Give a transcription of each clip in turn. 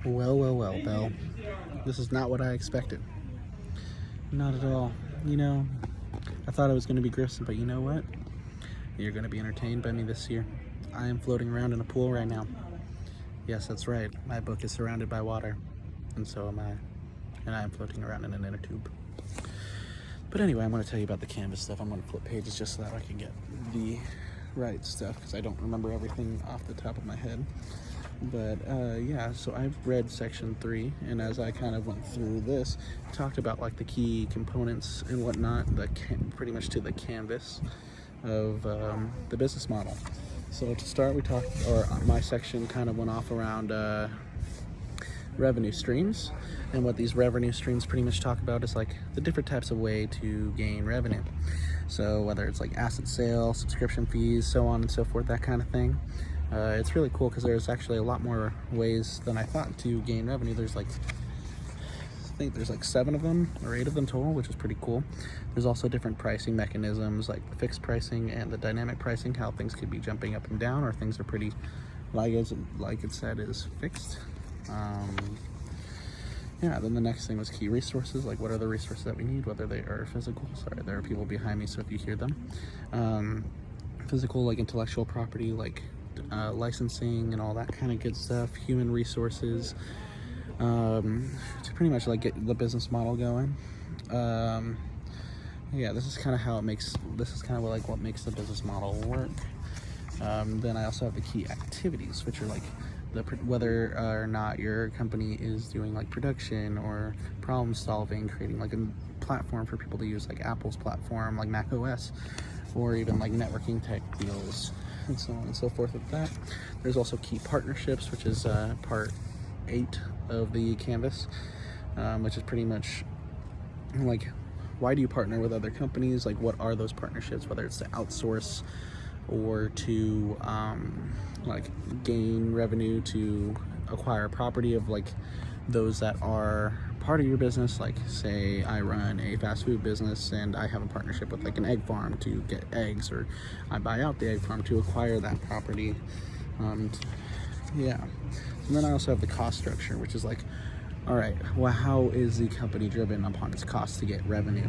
Well, Belle. This is not what I expected. Not at all. You know, I thought it was going to be Grissom, but you know what? You're going to be entertained by me this year. I am floating around in a pool right now. Yes, that's right. My book is surrounded by water, and so am I. And I am floating around in an inner tube. But anyway, I'm going to tell you about the Canvas stuff. I'm going to flip pages just so that I can get the right stuff, because I don't remember everything off the top of my head. But yeah, so I've read section 3, and as I kind of went through this, talked about like the key components and whatnot, pretty much to the canvas of the business model. So to start, my section kind of went off around revenue streams, and what these revenue streams pretty much talk about is like the different types of way to gain revenue. So whether it's like asset sale, subscription fees, so on and so forth, that kind of thing. It's really cool because there's actually a lot more ways than I thought to gain revenue. There's like, I think there's like 7 of them or 8 of them total, which is pretty cool. There's also different pricing mechanisms like the fixed pricing and the dynamic pricing, how things could be jumping up and down, or things are pretty, like it said, is fixed. Yeah, then the next thing was key resources, like what are the resources that we need, whether they are physical. Sorry, there are people behind me, so if you hear them. Physical, like intellectual property, like licensing and all that kind of good stuff, human resources, to pretty much like get the business model going. Yeah, this is kind of like what makes the business model work. Then I also have the key activities, which are like whether or not your company is doing like production or problem solving, creating like a platform for people to use, like Apple's platform, like Mac OS, or even like networking tech deals, and so on and so forth with that. There's also key partnerships, which is part 8 of the Canvas, which is pretty much like, why do you partner with other companies? Like, what are those partnerships, whether it's to outsource or to like gain revenue, to acquire property of like those that are part of your business. Like say I run a fast food business and I have a partnership with like an egg farm to get eggs, or I buy out the egg farm to acquire that property. Yeah, and then I also have the cost structure, which is like, all right, well, how is the company driven upon its cost to get revenue?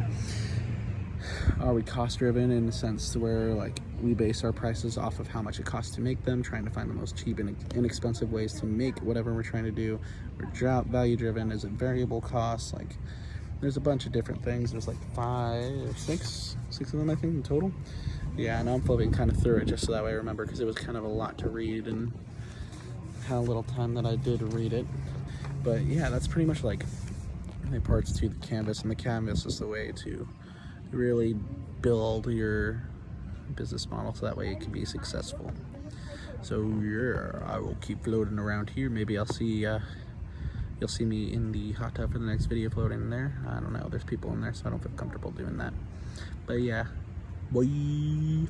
Are we cost driven in the sense where like we base our prices off of how much it costs to make them, trying to find the most cheap and inexpensive ways to make whatever we're trying to do? We're value driven. Is it variable costs? Like there's a bunch of different things. There's like 5 or 6 of them, I think, in total. Yeah, I know I'm flipping kind of through it just so that way I remember, because it was kind of a lot to read and had a little time that I did read it. But yeah, that's pretty much like the parts to the Canvas, and the Canvas is the way to really build your business model so that way it can be successful. So yeah, I will keep floating around here. Maybe you'll see me in the hot tub for the next video, floating in there. I don't know, there's people in there, so I don't feel comfortable doing that. But yeah, bye.